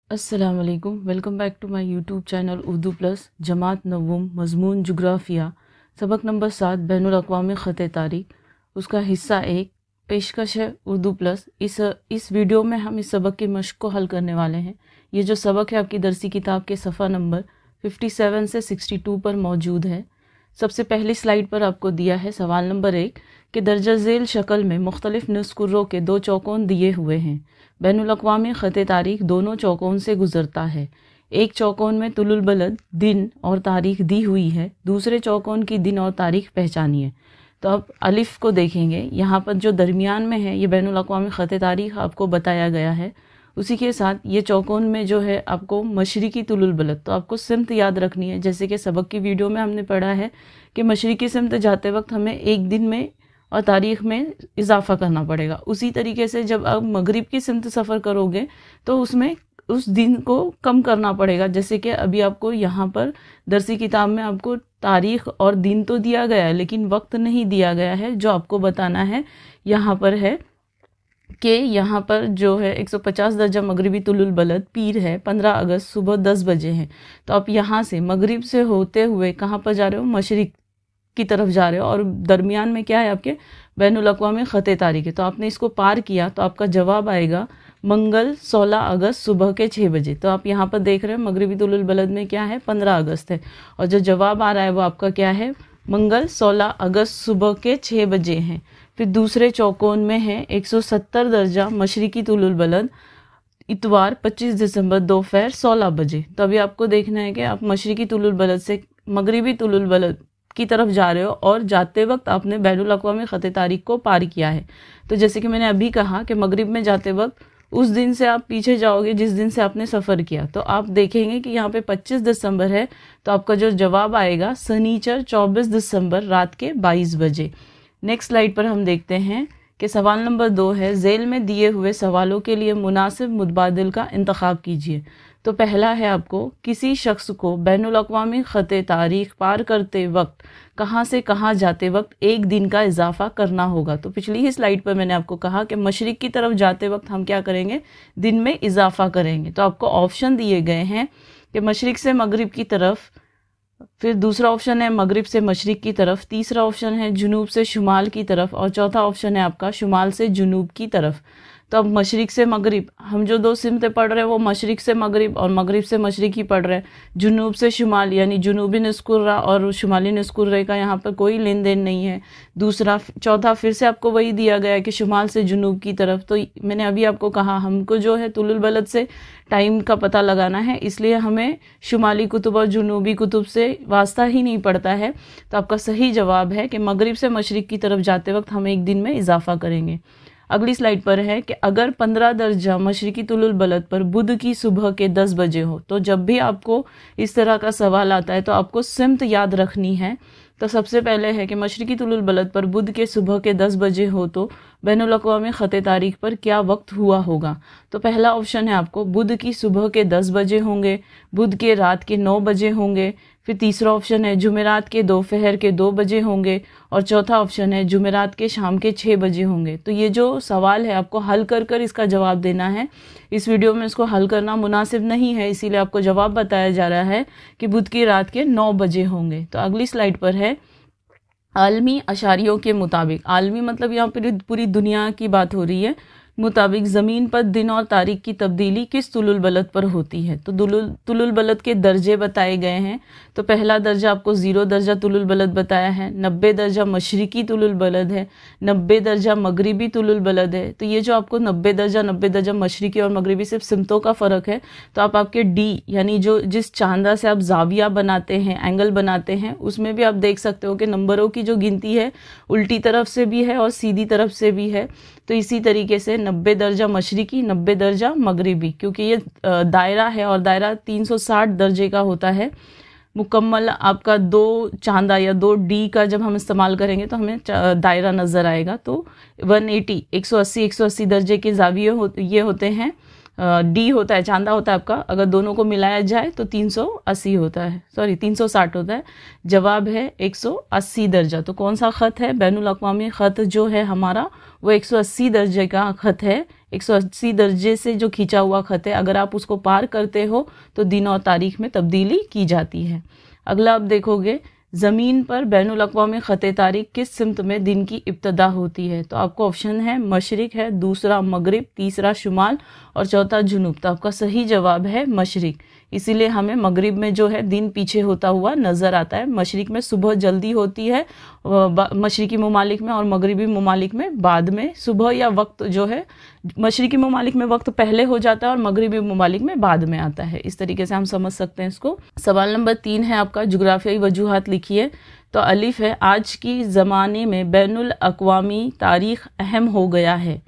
अस्सलाम वालेकुम। Welcome back to my YouTube channel Urdu plus जमात नवम मजमून जुग्राफिया सबक नंबर 7 बैनुल अक़वामी ख़त तारीख़ उसका हिस्सा 1 पेशकश है उर्दू प्लस। इस वीडियो में हम इस सबक की मश्क को हल करने वाले हैं। ये जो सबक है आपकी दरसी किताब के सफ़ा नंबर 57 से 62 पर मौजूद है। सबसे पहली स्लाइड पर आपको दिया है सवाल नंबर 1 कि दर्जा झेल शक्ल में मुख्तलिफ नुस्कुर्रों के 2 चौकोन दिए हुए हैं। बैनुल अक़वामी ख़त तारीख़ दोनों चौकोन से गुज़रता है। एक चौकोन में तुलुल बलद दिन और तारीख़ दी हुई है, दूसरे चौकोन की दिन और तारीख़ पहचानिए। तो अब अलिफ़ को देखेंगे, यहाँ पर जो दरमियान में है ये बैनुल अक़वामी ख़त तारीख़ आपको बताया गया है। उसी के साथ ये चौकोन में जो है आपको मशरिकी तुलुल बलद, तो आपको सिमत याद रखनी है। जैसे कि सबक की वीडियो में हमने पढ़ा है कि मशरिकी सिमत जाते वक्त हमें एक दिन में और तारीख़ में इजाफ़ा करना पड़ेगा। उसी तरीके से जब आप मगरिब की सिमत सफ़र करोगे तो उसमें उस दिन को कम करना पड़ेगा। जैसे कि अभी आपको यहाँ पर दरसी किताब में आपको तारीख़ और दिन तो दिया गया है लेकिन वक्त नहीं दिया गया है। जो आपको बताना है यहाँ पर है कि यहाँ पर जो है 150 दर्जा मगरिबी तुलुल बलद पीर है 15 अगस्त सुबह 10 बजे हैं। तो आप यहाँ से मगरिब से होते हुए कहाँ पर जा रहे हो, मशरिक की तरफ जा रहे हो, और दरमियान में क्या है आपके बैनुल अक़वामी ख़त तारीख़ है। तो आपने इसको पार किया तो आपका जवाब आएगा मंगल 16 अगस्त सुबह के 6 बजे। तो आप यहाँ पर देख रहे हो मगरिबी तुलुल बलद में क्या है 15 अगस्त है, और जो जवाब आ रहा है वो आपका क्या है मंगल 16 अगस्त सुबह के 6 बजे हैं। फिर दूसरे चौकोन में है 170 दर्जा मशरिकी तुलुल बलद इतवार 25 दिसंबर दोपहर 16 बजे। तो अभी आपको देखना है कि आप मशरिकी तुलुल बलद से मगरिबी तुलुल बलद की तरफ जा रहे हो और जाते वक्त आपने बैनुल अक़वामी ख़त तारीख़ को पार किया है। तो जैसे कि मैंने अभी कहा कि मगरिब में जाते वक्त उस दिन से आप पीछे जाओगे जिस दिन से आपने सफ़र किया। तो आप देखेंगे कि यहाँ पे 25 दिसंबर है, तो आपका जो जवाब आएगा शनिचर 24 दिसंबर रात के 22 बजे। नेक्स्ट स्लाइड पर हम देखते हैं कि सवाल नंबर 2 है झेल में दिए हुए सवालों के लिए मुनासिब मुतबादिल का इंतखाब कीजिए। तो पहला है आपको किसी शख्स को बैनुल अक़वामी ख़त तारीख़ पार करते वक्त कहाँ से कहाँ जाते वक्त एक दिन का इजाफा करना होगा। तो पिछली ही स्लाइड पर मैंने आपको कहा कि मशरिक़ की तरफ जाते वक्त हम क्या करेंगे, दिन में इजाफा करेंगे। तो आपको ऑप्शन दिए गए हैं कि मशरिक़ से मगरिब की तरफ, फिर दूसरा ऑप्शन है मगरिब से मशरिक़ की तरफ, तीसरा ऑप्शन है जुनूब से शुमाल की तरफ, और चौथा ऑप्शन है आपका शुमाल से जुनूब की तरफ। तो अब मशरिक़ से मगरिब हम जो 2 सिमतें पढ़ रहे हैं वो मशरिक़ से मगरिब और मगरिब से मशरिक़ ही पढ़ रहे हैं। जुनूब से शुमाल यानी जुनूबी नुस्कुर्रा और शुमाली नुस्कुर्रे का यहाँ पर कोई लेन देन नहीं है। चौथा फिर से आपको वही दिया गया है कि शुमाल से जुनूब की तरफ। तो मैंने अभी आपको कहा हमको जो है तुलुल बलद से टाइम का पता लगाना है, इसलिए हमें शुमाली कुतुब और जुनूबी कुतुब से वास्ता ही नहीं पड़ता है। तो आपका सही जवाब है कि मगरिब से मशरिक़ की तरफ जाते वक्त हम एक दिन में इजाफा करेंगे। अगली स्लाइड पर है कि अगर 15 दर्जा मशरिकी तुलुल बलद पर बुध की सुबह के 10 बजे हो। तो जब भी आपको इस तरह का सवाल आता है तो आपको सिमत याद रखनी है। तो सबसे पहले है कि मशरिकी तुलुल बलद पर बुध के सुबह के 10 बजे हो तो बैनुल अक़वामी ख़त तारीख़ पर क्या वक्त हुआ होगा। तो पहला ऑप्शन है आपको बुध की सुबह के 10 बजे होंगे, बुध के रात के 9 बजे होंगे, फिर तीसरा ऑप्शन है जुमेरात के दोपहर के 2 बजे होंगे, और चौथा ऑप्शन है जुमेरात के शाम के 6 बजे होंगे। तो ये जो सवाल है आपको हल कर इसका जवाब देना है। इस वीडियो में इसको हल करना मुनासिब नहीं है, इसीलिए आपको जवाब बताया जा रहा है कि बुध की रात के 9 बजे होंगे। तो अगली स्लाइड पर है आलमी अशारियों के मुताबिक, आलमी मतलब यहाँ पर पूरी दुनिया की बात हो रही है, मुताबिक ज़मीन पर दिन और तारीख की तब्दीली किस तुलुल बलद पर होती है। तो तुलुल बलद के दर्जे बताए गए हैं। तो पहला दर्जा आपको 0 दर्जा तुलुल बलद बताया है, 90 दर्जा मशरिकी तुलुल बलद है, 90 दर्जा मगरिबी तुलुल बलद है। तो ये जो आपको 90 दर्जा मशरिकी और मगरिबी सिर्फ सिमतों का फ़र्क है। तो आप आपके डी यानी जो जिस चांदा से आप जाविया बनाते हैं, एंगल बनाते हैं, उसमें भी आप देख सकते हो कि नंबरों की जो गिनती है उल्टी तरफ से भी है और सीधी तरफ से भी है। तो इसी तरीके से 90 दर्जा मशरिकी, 90 दर्जा मगरिबी, क्योंकि ये दायरा है और दायरा 360 दर्जे का होता है। मुकम्मल आपका 2 चांदा या 2 डी का जब हम इस्तेमाल करेंगे तो हमें दायरा नज़र आएगा। तो 180 दर्जे के जाविये ये होते हैं। डी होता है, चांदा होता है आपका, अगर दोनों को मिलाया जाए तो 380 होता है, 360 होता है। जवाब है 180 दर्जा। तो कौन सा ख़त है, बैनुल अक़वामी ख़त जो है हमारा वो 180 दर्जे का ख़त है। 180 दर्जे से जो खींचा हुआ खत है, अगर आप उसको पार करते हो तो दिन और तारीख में तब्दीली की जाती है। अगला आप देखोगे, ज़मीन पर बैनुल अक़वामी ख़त तारीख किस सिमत में दिन की इब्तदा होती है? तो आपको ऑप्शन है मशरिक है, दूसरा मगरिब, तीसरा शुमाल और चौथा जुनूब। तो आपका सही जवाब है मशरिक। इसीलिए हमें मगरिब में जो है दिन पीछे होता हुआ नज़र आता है। मशरिक में सुबह जल्दी होती है मशरिकी ममालिक में, और मगरिबी ममालिक में बाद में। सुबह या वक्त जो है मशरिकी ममालिक में वक्त पहले हो जाता है और मगरिबी ममालिक में बाद में आता है। इस तरीके से हम समझ सकते हैं इसको। सवाल नंबर 3 है आपका, जुग्राफियाई वजूहात लिखिए। तो अलिफ है, आज की ज़माने में बैनुल अक़वामी तारीख़ अहम हो गया है।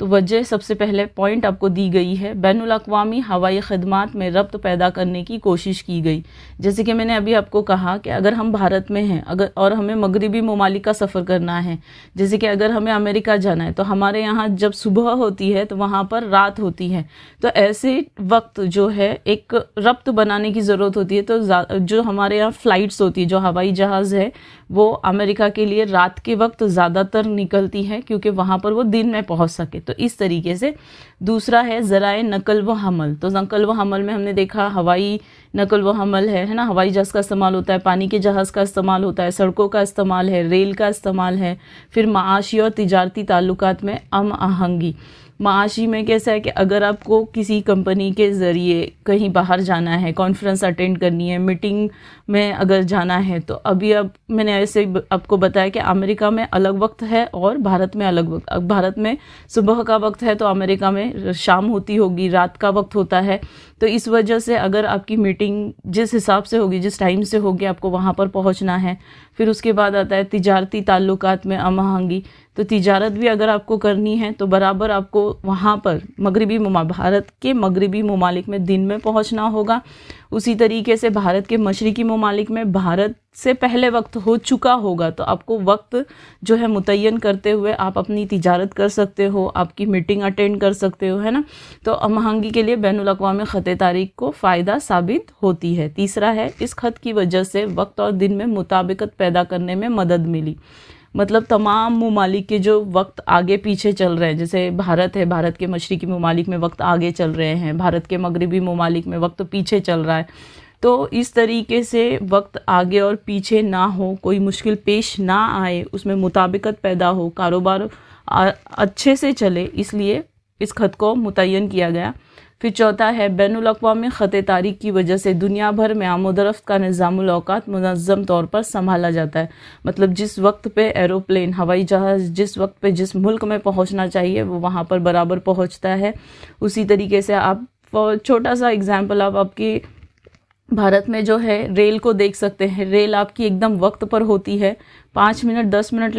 तो वजह सबसे पहले पॉइंट आपको दी गई है, बैनुल अक़वामी हवाई ख़दमात में रब्त पैदा करने की कोशिश की गई। जैसे कि मैंने अभी आपको कहा कि अगर हम भारत में हैं अगर और हमें मगरिबी ममालिक का सफ़र करना है, जैसे कि अगर हमें अमेरिका जाना है तो हमारे यहाँ जब सुबह होती है तो वहाँ पर रात होती है। तो ऐसे वक्त जो है एक रब्त बनाने की ज़रूरत होती है। तो जो हमारे यहाँ फ़्लाइट्स होती है, जो हवाई जहाज़ है, वो अमेरिका के लिए रात के वक्त ज़्यादातर निकलती है क्योंकि वहाँ पर वो दिन में पहुँच सके। तो इस तरीके से। दूसरा है ज़राए नकल व हमल। तो नकल व हमल में हमने देखा हवाई नकल व हमल है ना, हवाई जहाज़ का इस्तेमाल होता है, पानी के जहाज़ का इस्तेमाल होता है, सड़कों का इस्तेमाल है, रेल का इस्तेमाल है। फिर माशी और तिजारती ताल्लुकात में हम आहंगी। माशी में कैसा है कि अगर आपको किसी कंपनी के ज़रिए कहीं बाहर जाना है, कॉन्फ्रेंस अटेंड करनी है, मीटिंग में अगर जाना है, तो अभी अब मैंने ऐसे आपको बताया कि अमेरिका में अलग वक्त है और भारत में अलग वक्त। अब भारत में सुबह का वक्त है तो अमेरिका में शाम होती होगी, रात का वक्त होता है। तो इस वजह से अगर आपकी मीटिंग जिस हिसाब से होगी, जिस टाइम से होगी, आपको वहाँ पर पहुँचना है। फिर उसके बाद आता है तिजारती ताल्लुकात में अमहंगी। तो तिजारत भी अगर आपको करनी है तो बराबर आपको वहाँ पर भारत के मगरिबी ममालिक में दिन में पहुँचना होगा। उसी तरीके से भारत के मशरिकी ममालिक में भारत से पहले वक्त हो चुका होगा। तो आपको वक्त जो है मुतय्यन करते हुए आप अपनी तिजारत कर सकते हो, आपकी मीटिंग अटेंड कर सकते हो, है ना। तो अमहंगी के लिए बैनुल अक़वामी ख़त तारीख को फ़ायदा साबित होती है। तीसरा है, इस खत की वजह से वक्त और दिन में मुताबिकत पैदा करने में मदद मिली। मतलब तमाम ममालिक के जो वक्त आगे पीछे चल रहे हैं, जैसे भारत है, भारत के मशरिकी ममालिक में वक्त आगे चल रहे हैं, भारत के मगरिबी ममालिक में वक्त पीछे चल रहा है। तो इस तरीके से वक्त आगे और पीछे ना हो, कोई मुश्किल पेश ना आए, उसमें मुताबिकत पैदा हो, कारोबार अच्छे से चले, इसलिए इस खत को मुतय्यन किया गया। फिर चौथा है, बैनुल अक़वामी ख़त तारीख की वजह से दुनिया भर में आमोदरफ्त का निज़ामुल औक़ात मुनज़्ज़म तौर पर संभाला जाता है। मतलब जिस वक्त पे एरोप्लेन, हवाई जहाज़ जिस वक्त पे जिस मुल्क में पहुंचना चाहिए वो वहां पर बराबर पहुंचता है। उसी तरीके से आप छोटा सा एग्जांपल आप आपकी भारत में जो है रेल को देख सकते हैं। रेल आपकी एकदम वक्त पर होती है, 5 मिनट 10 मिनट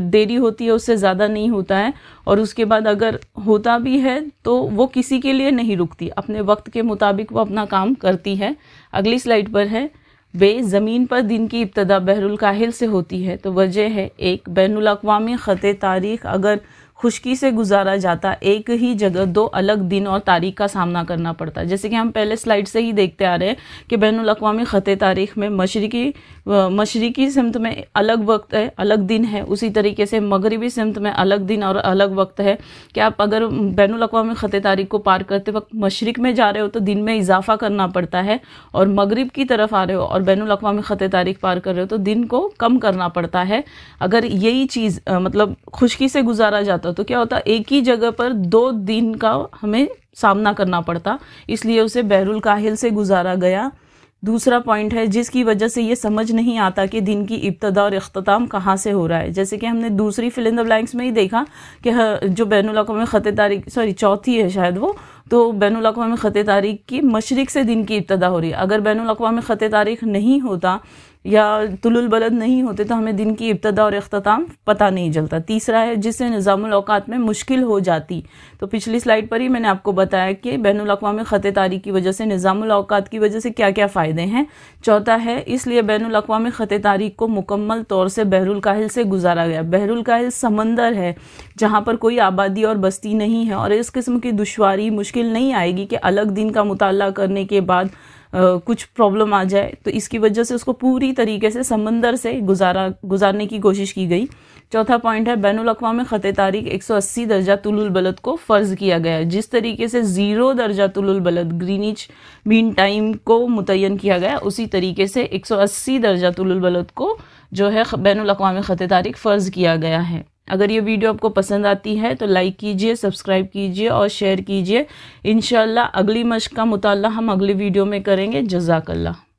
देरी होती है, उससे ज़्यादा नहीं होता है। और उसके बाद अगर होता भी है तो वो किसी के लिए नहीं रुकती, अपने वक्त के मुताबिक वो अपना काम करती है। अगली स्लाइड पर है, ज़मीन पर दिन की इब्तदा बहरुल काहिल से होती है। तो वजह है, एक, बैनुल अक़वामी ख़त तारीख अगर खुश्की से गुजारा जाता, एक ही जगह 2 अलग दिन और तारीख का सामना करना पड़ता है। जैसे कि हम पहले स्लाइड से ही देखते आ रहे हैं कि बैनुल अक़वामी ख़त तारीख में मशरिकी सिमत में अलग वक्त है, अलग दिन है। उसी तरीके से मगरिबी सिमत में अलग दिन और अलग वक्त है कि आप अगर बैनुल अक़वामी ख़त तारीख को पार करते वक्त मशरिक में जा रहे हो तो दिन में इजाफा करना पड़ता है, और मगरिब की तरफ आ रहे हो और बैनुल अक़वामी ख़त तारीख पार कर रहे हो तो दिन को कम करना पड़ता है। अगर यही चीज़ मतलब खुश्की से गुजारा जाता तो क्या होता, एक ही जगह पर 2 दिन का हमें सामना करना पड़ता, इसलिए उसे बहरुल काहिल से गुजारा गया। दूसरा पॉइंट है, जिसकी वजह से ये समझ नहीं आता कि दिन की इब्तदा और इख्तिताम कहाँ से हो रहा है। जैसे कि हमने दूसरी फिल इन द ब्लैंक्स में ही देखा कि जो बैनुल अक़वामी ख़त तारीख, चौथी है शायद वो, तो बैनुल अक़वामी ख़त तारीख की मशरिक से दिन की इब्तदा हो रही है। अगर बैनुल अक़वामी ख़त तारीख नहीं होता या तुलुल बलद नहीं होते तो हमें दिन की इब्तदा और इख्तिताम पता नहीं चलता। तीसरा है, जिससे निज़ामुल औक़ात में मुश्किल हो जाती। तो पिछली स्लाइड पर ही मैंने आपको बताया कि बैनुल अक़वामी ख़त तारीख की वजह से, निज़ामुल औक़ात की वजह से क्या क्या फ़ायदे हैं। चौथा है, इसलिए बैनुल अक़वामी ख़त तारीख को मुकम्मल तौर से बहरुल काहिल से गुजारा गया। बहरुल काहिल समंदर है जहाँ पर कोई आबादी और बस्ती नहीं है, और इस किस्म की दुश्वारी मुश्किल नहीं आएगी कि अलग दिन का मुताला करने के बाद कुछ प्रॉब्लम आ जाए। तो इसकी वजह से उसको पूरी तरीके से समंदर से गुजारने की कोशिश की गई। चौथा पॉइंट है बैनुल अक़वामी ख़त तारीख 180 दर्जा तुलुल बलद को फ़र्ज़ किया गया है। जिस तरीके से 0 दर्जा तुलुल बलद ग्रीनिच मीन टाइम को मुतय्यन किया गया, उसी तरीके से 180 दर्जा तुलुल बलद को जो है बैनुल अक़वामी ख़त तारीख फ़र्ज़ किया गया है। अगर ये वीडियो आपको पसंद आती है तो लाइक कीजिए, सब्सक्राइब कीजिए और शेयर कीजिए। इंशाअल्लाह अगली मश्क का मुताला हम अगली वीडियो में करेंगे। जज़ाकल्लाह।